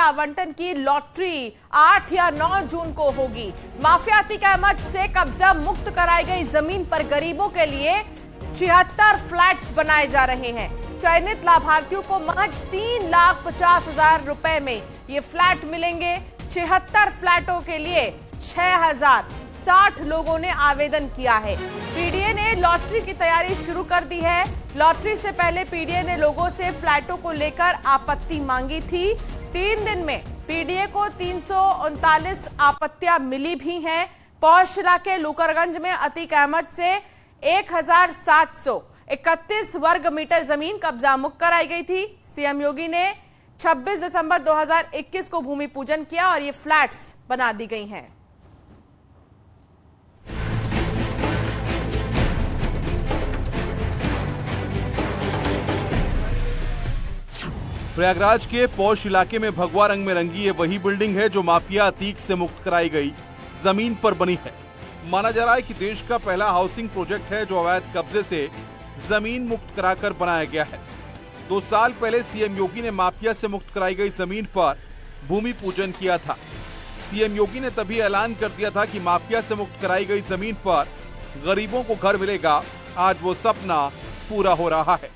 आवंटन की लॉटरी 8 या 9 जून को होगी। माफिया अतीक अहमद से कब्जा मुक्त कराई गई जमीन पर गरीबों के लिए 76 फ्लैट्स बनाए जा रहे हैं। चयनित लाभार्थियों को महज 3,50,000 रुपए में ये फ्लैट मिलेंगे। 76 फ्लैटों के लिए 6,060 लोगों ने आवेदन किया है। पीडीए ने लॉटरी की तैयारी शुरू कर दी है। लॉटरी से पहले पीडीए ने लोगों से फ्लैटों को लेकर आपत्ति मांगी थी। 3 दिन में पीडीए को 339 आपत्तियां मिली भी हैं। पौष इलाके लूकरगंज में अतीक अहमद से 1,731 वर्ग मीटर जमीन कब्जा मुक्त कराई गई थी। सीएम योगी ने 26 दिसंबर 2021 को भूमि पूजन किया और ये फ्लैट्स बना दी गई हैं। प्रयागराज के पौष इलाके में भगवा रंग में रंगी ये वही बिल्डिंग है जो माफिया अतीक से मुक्त कराई गई जमीन पर बनी है। माना जा रहा है कि देश का पहला हाउसिंग प्रोजेक्ट है जो अवैध कब्जे से जमीन मुक्त कराकर बनाया गया है। 2 साल पहले सीएम योगी ने माफिया से मुक्त कराई गई जमीन पर भूमि पूजन किया था। सीएम योगी ने तभी ऐलान कर दिया था कि माफिया से मुक्त कराई गई जमीन पर गरीबों को घर मिलेगा। आज वो सपना पूरा हो रहा है।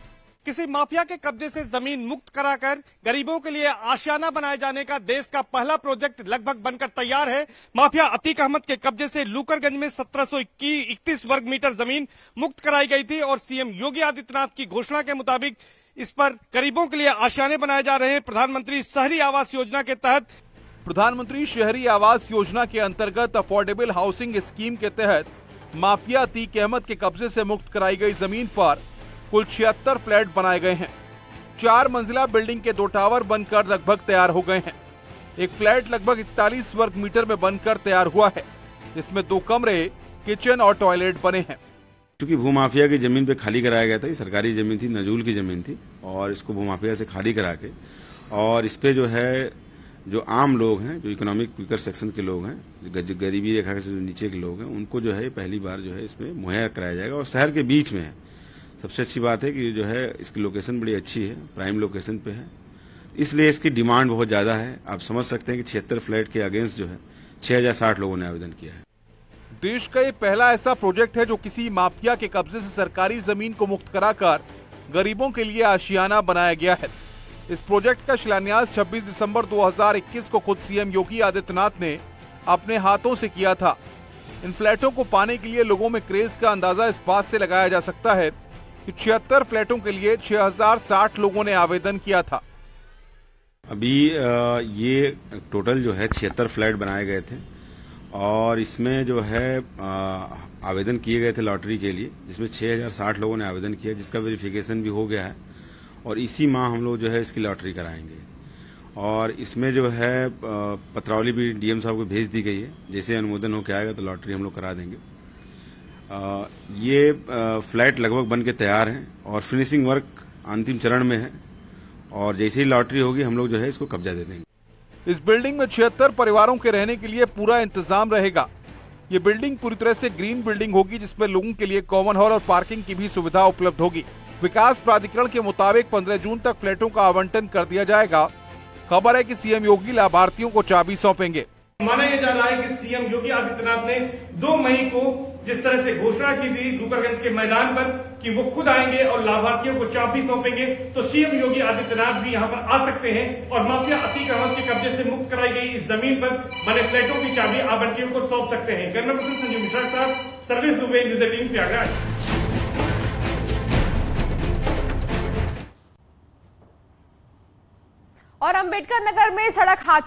किसी माफिया के कब्जे से जमीन मुक्त कराकर गरीबों के लिए आशियाना बनाए जाने का देश का पहला प्रोजेक्ट लगभग बनकर तैयार है। माफिया अतीक अहमद के कब्जे से लूकरगंज में 1731 वर्ग मीटर जमीन मुक्त कराई गई थी और सीएम योगी आदित्यनाथ की घोषणा के मुताबिक इस पर गरीबों के लिए आशियाने बनाए जा रहे हैं। प्रधानमंत्री शहरी आवास योजना के तहत प्रधानमंत्री शहरी आवास योजना के अंतर्गत अफोर्डेबल हाउसिंग स्कीम के तहत माफिया अतीक अहमद के कब्जे से मुक्त कराई गई जमीन पर कुल 76 फ्लैट बनाए गए हैं। 4 मंजिला बिल्डिंग के 2 टावर बनकर लगभग तैयार हो गए हैं। एक फ्लैट लगभग 41 वर्ग मीटर में बनकर तैयार हुआ है। इसमें 2 कमरे, किचन और टॉयलेट बने हैं। क्योंकि भूमाफिया की जमीन पे खाली कराया गया था, ये सरकारी जमीन थी, नजूल की जमीन थी और इसको भूमाफिया से खाली करा के और इस पे जो है जो आम लोग हैं, जो इकोनॉमिक वीकर सेक्शन के लोग हैं, जो गरीबी रेखा से नीचे के लोग हैं, उनको जो है पहली बार जो है इसमें मुहैया कराया जाएगा और शहर के बीच में है। सबसे अच्छी बात है कि जो है इसकी लोकेशन बड़ी अच्छी है, प्राइम लोकेशन पे है, इसलिए इसकी डिमांड बहुत ज्यादा है। आप समझ सकते हैं कि 76 फ्लैट के अगेंस्ट जो है 6,060 लोगों ने आवेदन किया है। देश का ये पहला ऐसा प्रोजेक्ट है जो किसी माफिया के कब्जे से सरकारी जमीन को मुक्त कराकर गरीबों के लिए आशियाना बनाया गया है। इस प्रोजेक्ट का शिलान्यास 26 दिसंबर 2021 को खुद सीएम योगी आदित्यनाथ ने अपने हाथों से किया था। इन फ्लैटों को पाने के लिए लोगों में क्रेज का अंदाजा इस बात से लगाया जा सकता है कि 76 फ्लैटों के लिए 6,060 लोगों ने आवेदन किया था। अभी ये टोटल जो है 76 फ्लैट बनाए गए थे और इसमें जो है आवेदन किए गए थे लॉटरी के लिए, जिसमें 6,060 लोगों ने आवेदन किया, जिसका वेरिफिकेशन भी हो गया है और इसी माह हम लोग जो है इसकी लॉटरी कराएंगे। और इसमें जो है पत्रावली भी डीएम साहब को भेज दी गई है। जैसे अनुमोदन होकर आएगा तो लॉटरी हम लोग करा देंगे। ये फ्लैट लगभग बन के तैयार हैं और फिनिशिंग वर्क अंतिम चरण में है और जैसे ही लॉटरी होगी हम लोग जो है इसको कब्जा दे देंगे। इस बिल्डिंग में 76 परिवारों के रहने के लिए पूरा इंतजाम रहेगा। ये बिल्डिंग पूरी तरह से ग्रीन बिल्डिंग होगी जिसमें लोगों के लिए कॉमन हॉल और पार्किंग की भी सुविधा उपलब्ध होगी। विकास प्राधिकरण के मुताबिक 15 जून तक फ्लैटों का आवंटन कर दिया जाएगा। खबर है कि सीएम योगी लाभार्थियों को चाबी सौंपेंगे। माना यह जा रहा है कि सीएम योगी आदित्यनाथ ने 2 मई को जिस तरह से घोषणा की थी लूकरगंज के मैदान पर कि वो खुद आएंगे और लाभार्थियों को चाबी सौंपेंगे, तो सीएम योगी आदित्यनाथ भी यहां पर आ सकते हैं और माफिया अतीक अहमद के कब्जे से मुक्त कराई गई इस जमीन पर बने फ्लैटों की चाबी आभार्थियों को सौंप सकते हैं। कैमरा पर्सन संजीव मिश्रा के साथ सर्विस दुबे, न्यूज़ 18 प्रयागराज। और अंबेडकर नगर में सड़क हादसा